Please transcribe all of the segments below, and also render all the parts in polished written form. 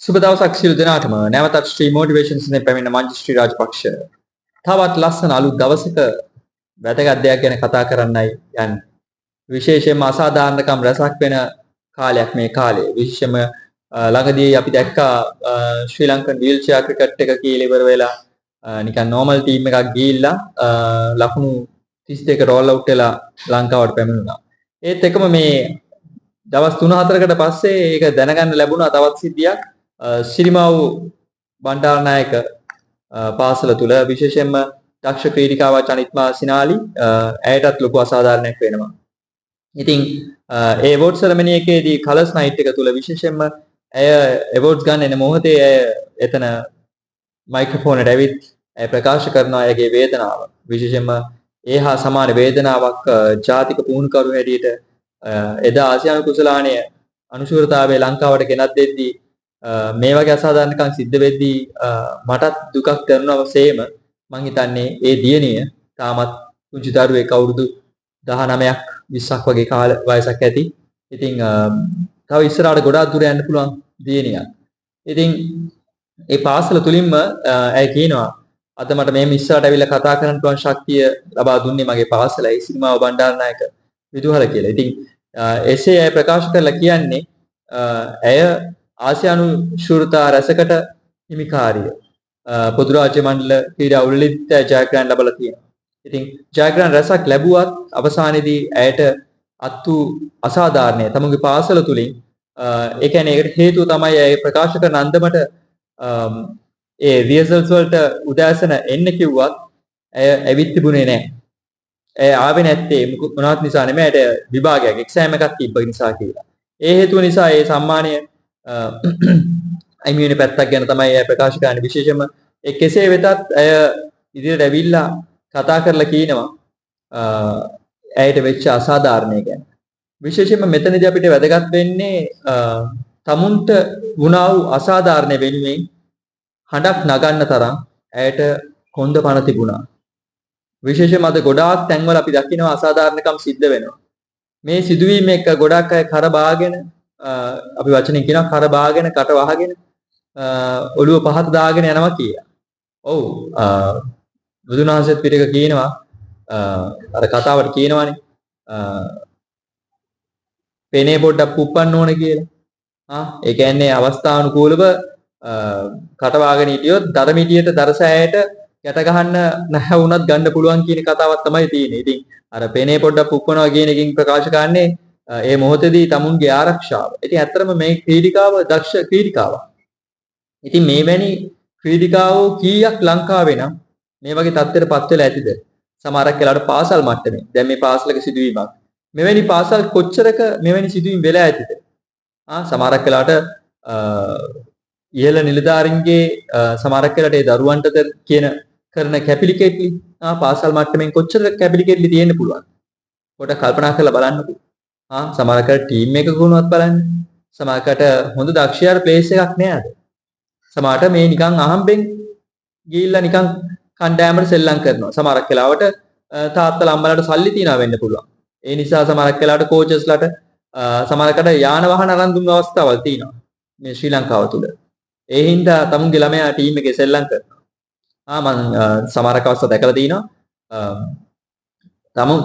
සුබ දවසක් සියලු දෙනාටම. නැවතත් ශ්‍රී මොටිවේෂන්ස් නේ පැමිණ මංජු ශ්‍රී රාජපක්ෂ. තවත් ලස්සන අලුත් දවසක වැදගත් දෙයක් ගැන කතා කරන්නයි යන්නේ. විශේෂයෙන්ම අසාධාරණකම් රැසක් වෙන කාලයක් මේ කාලය. විශේෂයෙන්ම ළඟදී අපි දැක්කා ශ්‍රී ලංකන් වීල්චෙයාර් ක්‍රිකට් එක කියලා ඉවර වෙලා නිකන් නෝමල් ටීම් එකක් ගිහිල්ලා ලකුණු 32 රෝල් අවුට් වෙලා ලංකාවට පැමිණුණා. ඒත් එකම මේ දවස් 3-4කට පස්සේ ඒක දැනගන්න ලැබුණා තවත් සිද්ධියක්. සිරිමාව් බණ්ඩාරනායක පාසල තුල විශේෂයෙන්ම දක්ෂ ක්‍රීඩිකාවක් අනිත්මා සිනාලි ඇයටත් ලොකු අසාධාරණයක් වෙනවා. ඉතින් ඒ අවෝඩ් සෙරමනි එකේදී කලර්ස් නයිට් එක තුල විශේෂයෙන්ම ඇය අවෝඩ්ස් ගන්න එන මොහොතේ ඇය එතන මයික්‍රොෆෝන් එකට ඇවිත් ඇය ප්‍රකාශ කරනවා ඇයගේ වේදනාව. විශේෂයෙන්ම ඒ හා සමාන වේදනාවක් ජාතික පුහුණුකරු හැටියට එදා ආසියානු කුසලානය අනුශූරතාවයේ ලංකාවට ගෙනත් දෙද්දී මේ වගේ අසාධාරණකම් සිද්ධ වෙද්දී මටත් දුකක් දැනුණා වශයෙන්ම මං හිතන්නේ ඒ දියණිය තාමත් පුංචි දරුවෙක් අවුරුදු 19ක් 20ක් වගේ කාල වයසක් ඇති. ඉතින් තව ඉස්සරහට ගොඩාක් දුර යන්න පුළුවන් දියණියක්. ඉතින් ඒ පාසල තුලින්ම ඇය කියනවා අද මට මේ ඉස්සරහට ඇවිල්ලා කතා කරන්න පුළුවන් ශක්තිය ලබා දුන්නේ මගේ පාසලයි සිරිමාව බණ්ඩාරනායක විදුහල කියලා. ඉතින් එසේ ඇය ප්‍රකාශ කරලා කියන්නේ ඇය ආසියානු ශූරතා රැසකට හිමිකාරිය පොදු රාජ්‍ය මණ්ඩල ක්‍රීඩා උළෙලිත් ජයග්‍රහණ ලැබලා තියෙනවා. ඉතින් ජයග්‍රහණ රැසක් ලැබුවත් අවසානයේදී ඇයට අත් වූ අසාධාරණය තමගේ පාසල තුලින් ඒ කියන්නේ ඒකට හේතුව තමයි ඇය ප්‍රකාශ කරන අන්දමට ඒ රිහර්සල්ස් වලට උදෑසන එන්න කිව්වත් ඇය ඇවිත් තිබුණේ නැහැ. ඇය ආවේ නැත්තේ මොනවත් නිසා නෙමෙයි ඇයට විභාගයක් එක්සෑම් එකක් තිබ්බ නිසා කියලා. ඒ හේතුව නිසා ඒ සම්මානය අයිමි වෙන පැත්තක් ගැන තමයි ඇය ප්‍රකාශ කරන්නේ. විශේෂයෙන්ම ඒ කෙසේ වෙතත් ඇය ඉදිරියට ඇවිල්ලා කතා කරලා කියනවා ඇයට වෙච්ච අසාධාරණය ගැන. විශේෂයෙන්ම මෙතනදී අපිට වැදගත් වෙන්නේ තමුන්ට වුණා වූ අසාධාරණ වෙනුවෙන් හඬක් නගන්න තරම් ඇයට කොන්ද පණ තිබුණා. විශේෂයෙන්ම අද ගොඩාක් තැන්වල අපි දකිනවා අසාධාරණකම් සිද්ධ වෙනවා. මේ සිදුවීම එක්ක ගොඩක් අය කරබාගෙන අපි වචනෙන් කියනවා කරබාගෙන කට වහගෙන ඔළුව පහත දාගෙන යනවා කියලා. ඔව් බුදුන් වහන්සේත් පිටක කියනවා අර කතාවට කියනවානේ පෙනේ පොඩ්ඩක් පුප්පන්න ඕන කියලා. ඒ කියන්නේ අවස්ථානුකූලව කට වහගෙන හිටියොත් දරමිටියට දරසෑයට යට ගහන්න නැහැ වුණත් ගන්න පුළුවන් කියන කතාවක් තමයි තියෙන්නේ. ඉතින් අර පෙනේ පොඩ්ඩක් පුප්පනවා කියන එකකින් ප්‍රකාශ කරන්නේ ඒ මොහොතේදී තමුන්ගේ ආරක්ෂාව. ඉතින් ඇත්තටම මේ ක්‍රීඩිකාව දක්ෂ ක්‍රීඩිකාවක්. ඉතින් මේ වැනි ක්‍රීඩිකාවෝ කීයක් ලංකාවේ නම් මේ වගේ තත්ත්වයකටපත් වෙලා ඇතිද? සමහරක් වෙලාවට පාසල් මට්ටමේ. දැන් මේ පාසලක සිදුවීමක්. මෙවැනි පාසල් කොච්චරක මෙවැනි සිදුවීම් වෙලා ඇතිද? සමහරක් වෙලාවට ඉහළ නිලධාරීන්ගේ සමහරක් වෙලාවට ඒ දරුවන්ට කියන කරන කැපිලිකේට්ලි පාසල් මට්ටමින් කොච්චර කැපිලිකේට්ලි තියෙන්න පුළුවන්. පොඩ්ඩක් කල්පනා කරලා බලන්නකෝ. සමහරකට ටීම් එකක වුණත් බලන්න. සමහරකට හොඳ දක්ෂයාට ප්ලේස් එකක් නෑද? සමහරට මේ නිකන් අහම්බෙන් ගිහිල්ලා නිකන් කණ්ඩායමට සෙල්ලම් කරනවා. සමහරක් වෙලාවට තාත්තලා අම්මලාට සල්ලි තියනවා වෙන්න පුළුවන්. ඒ නිසා සමහරක් වෙලාවට කෝචස්ලාට සමහරකට යාන වාහන අරන් දුන්න අවස්ථාවල් තියෙනවා. මේ ශ්‍රී ලංකාව තුල. ඒ හින්දා තමුන්ගේ ළමයා ටීම් එකේ සෙල්ලම් කරනවා. මම සමහරක අවස්ථා දැකලා තිනවා.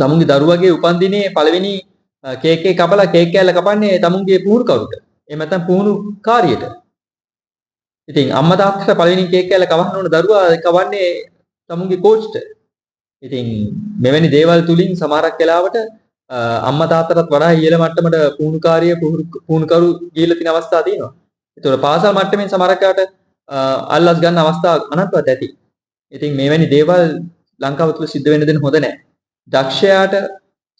තමුන්ගේ දරුවගේ උපන්දිනේ පළවෙනි කේක් එක කපලා කේක් කෑල්ල කපන්නේ තමුන්ගේ පුහුණු කවුරුට. එහෙම නැත්නම් පුහුණු කාර්යයට. ඉතින් අම්මා තාත්තට පළවෙනි කේක් කෑල්ල කවන්න ඕන දරුවා කවන්නේ තමුන්ගේ කෝච්ට. ඉතින් මෙවැනි දේවල් තුලින් සමහරක් වෙලාවට අම්මා තාත්තටත් වඩා ඉහළ මට්ටමට පුහුණු කාර්ය පුහුණු කරු ගිහිල්ලා තියෙන අවස්ථා තියෙනවා. ඒතකොට පාසල් මට්ටමින් සමහරකට අල්ලස් ගන්න අවස්ථා අනන්තවත් ඇති. ඉතින් මෙවැනි දේවල් ලංකාව තුල සිද්ධ වෙන්න දෙන්න හොඳ නැහැ. දක්ෂයාට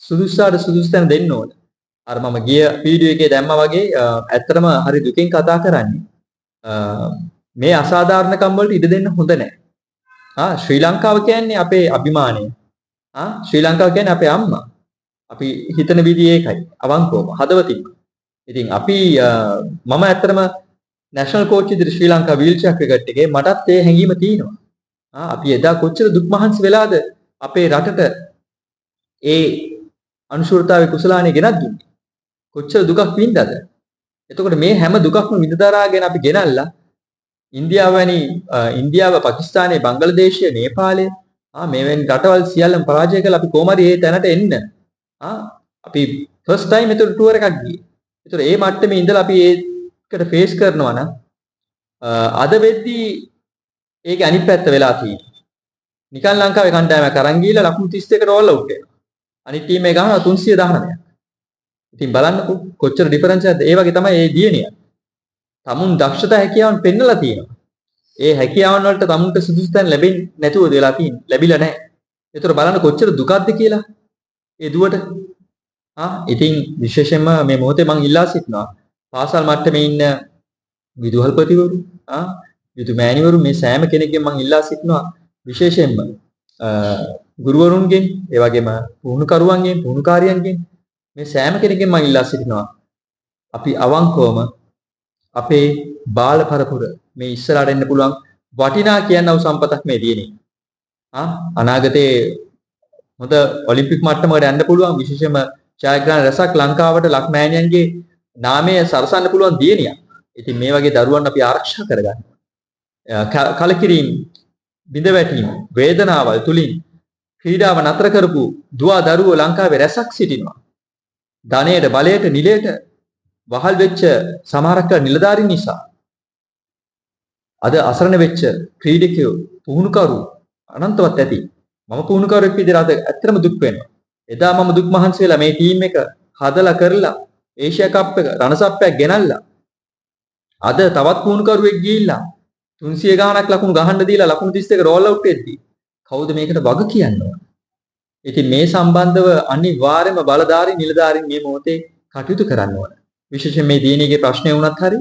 සුදුසුසාට සුදුසු තැන දෙන්න ඕන. අර මම ගිය වීඩියෝ එකේ දැම්මා වගේ ඇත්තටම හරි දුකින් කතා කරන්නේ. මේ අසාධාරණකම් වලට ඉඩ දෙන්න හොඳ නැහැ. ශ්‍රී ලංකාව කියන්නේ අපේ අභිමානය. ශ්‍රී ලංකාව කියන්නේ අපේ අම්මා. අපි හිතන විදිහ ඒකයි. අවංකවම හදවතින්ම. ඉතින් අපි මම ඇත්තටම නැෂනල් කෝච් විදිහට ශ්‍රී ලංකා වීල්චෙයාර් ක්‍රිකට් එකේ මටත් ඒ හැඟීම තියෙනවා. අපි එදා කොච්චර දුක් මහන්සි වෙලාද අපේ රටට ඒ අනුශූරතාවේ කුසලානේ ගෙනත් දුන්නේ. කොච්චර දුකක් වින්දාද? එතකොට මේ හැම දුකක්ම විඳදරාගෙන අපි ගෙනල්ලා ඉන්දියාව වැනි ඉන්දියාව, පාකිස්තානය, බංග්ලාදේශය, නේපාලය මේවෙන් රටවල් සියල්ලම පරාජය කළා අපි කොහමද මේ තැනට එන්න? අපි ෆස්ට් ටයිම් ඒතර ටුවර් එකක් ගියේ. ඒතර ඒ මට්ටමේ ඉඳලා අපි ඒකට ෆේස් කරනවා නම් අද වෙද්දී ඒකේ අනිත් පැත්ත වෙලා තියෙනවා. නිකන් ලංකාවේ කණ්ඩායමක් අරන් ගිහලා ලකුණු 31කට ඕල් අවුට් වෙනවා. අනිත් ටීම් එක ගහනවා 319ක්. ඉතින් බලන්නකෝ කොච්චර ඩිෆරන්ස් එකක්ද? ඒ වගේ තමයි මේ දියණිය. තමුන් දක්ෂතා හැකියාවන් පෙන්නලා තියෙනවා. ඒ හැකියාවන් වලට තමුන්ට සුදුසු තැන ලැබෙන්නේ නැතුව වෙලා තියෙන්නේ. ලැබිලා නැහැ. ඒතර බලන්න කොච්චර දුකක්ද කියලා. ඒ දුවට ඉතින් විශේෂයෙන්ම මේ මොහොතේ මම ඉල්ලා සිටිනවා පාසල් මට්ටමේ ඉන්න විදුහල්පතිවරු යුතු මෑණිවරු මේ සෑම කෙනෙක්ගෙන් මම ඉල්ලා සිටිනවා විශේෂයෙන්ම ගුරුවරුන්ගෙන් ඒ වගේම පුහුණුකරුවන්ගෙන් පුහුණුකාරියන්ගෙන් මේ සෑම කෙනෙක්ගෙන් මම ඉල්ලා සිටිනවා අපි අවංකවම අපේ බාල පරපුර මේ ඉස්සරහට එන්න පුළුවන් වටිනා කියනව සම්පතක් මේ දිනේ. අනාගතේ හොඳ ඔලිම්පික් මට්ටමකට යන්න පුළුවන් විශේෂයෙන්ම ජයග්‍රහණ රසක් ලංකාවට ලක්මෑණියන්ගේ නාමය සරසන්න පුළුවන් දියණියක්. ඉතින් මේ වගේ දරුවන් අපි ආරක්ෂා කරගන්න. කලකිරීම, බිඳවැටීම, වේදනාවල් තුලින් ක්‍රීඩාව නතර කරපු දුවා දරුවෝ ලංකාවේ රැසක් සිටිනවා. ධනයට, බලයට, නිලයට වහල් වෙච්ච සමහරක් නිලධාරීන් නිසා අද අසරණ වෙච්ච ක්‍රීඩකයෝ, පුහුණුකරු අනන්තවත් ඇති. මම පුහුණුකරුවෙක් විදිහට අද ඇත්තටම දුක් වෙනවා. එදා මම දුක් මහන්සි වෙලා මේ ටීම් එක හදලා කරලා ඒෂියා කප් එක රණසප්පයක් ගෙනල්ලා අද තවත් පුහුණුකරුවෙක් ගිහිල්ලා 300 ගාණක් ලකුණු ගහන්න දීලා ලකුණු 31 රෝල් අවුට් වෙද්දී කවුද මේකට වග කියන්නේ? ඉතින් මේ සම්බන්ධව අනිවාර්යයෙන්ම බලධාරී නිලධාරීන් මේ මොහොතේ කටයුතු කරන්න ඕන. විශේෂයෙන් මේ දිනේගේ ප්‍රශ්නය වුණත් හරි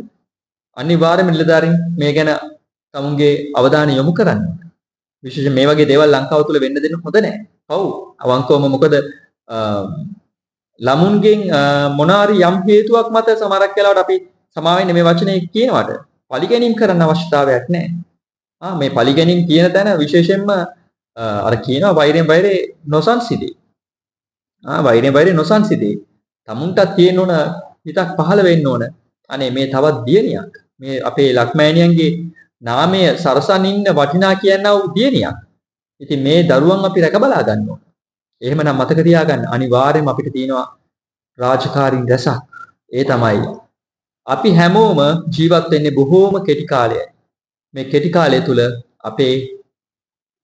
අනිවාර්යයෙන්ම නිලධාරීන් මේ ගැන තමුන්ගේ අවධානය යොමු කරන්න ඕන. විශේෂයෙන් මේ වගේ දේවල් ලංකාව තුළ වෙන්න දෙන්න හොඳ නැහැ. ඔව් අවංකවම මොකද ළමුන්ගෙන් මොනාරි යම් හේතුවක් මත සමහරක් වෙලාවට අපි සමාවෙන්නේ මේ වචනේ කියනවාට පරිගැනීම් කරන්න අවශ්‍යතාවයක් නැහැ. මේ පරිගැනීම් කියන තැන විශේෂයෙන්ම අර කියනවා වෛරයෙන් වෛරේ නොසන්සිතේ. වෛරයෙන් වෛරේ නොසන්සිතේ. තමුන්ටත් තියෙන ඕන හිතක් පහළ වෙන්න ඕන. අනේ මේ තවත් දියණියක්. මේ අපේ ලක්මෑණියන්ගේ නාමය සරසන් ඉන්න වටිනා කියනවා දියණියක්. ඉතින් මේ දරුවන් අපි රැක බලා ගන්න ඕන. එහෙමනම් මතක තියාගන්න අනිවාර්යයෙන්ම අපිට තියෙනවා රාජකාරීන් රැසක්. ඒ තමයි අපි හැමෝම ජීවත් වෙන්නේ බොහෝම කෙටි කාලයයි. මේ කෙටි කාලය තුල අපේ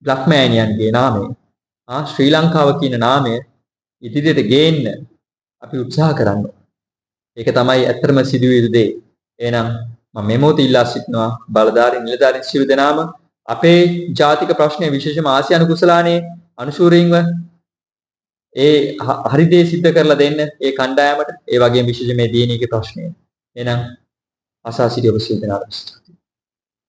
ලක්මෑණියන්ගේ නාමය ශ්‍රී ලංකාව කියන නාමය ඉදිරියට ගේන්න අපි උත්සාහ කරන්න. ඒක තමයි ඇත්තම සිදුවිය යුතු දේ. එහෙනම් මම මේ මොහොතේ ඉල්ලා සිටිනවා බලධාරී නිලධාරීන් සියලු දෙනාම අපේ ජාතික ප්‍රශ්නය විශේෂම ආසියානු කුසලානේ අනුශූරීන්ව ඒ හරි දේ සිද්ධ කරලා දෙන්න ඒ කණ්ඩායමට ඒ වගේම විශේෂ මේ දිනීගේ ප්‍රශ්නය. එහෙනම් අසා සිටි ඔබ සියලු දෙනාට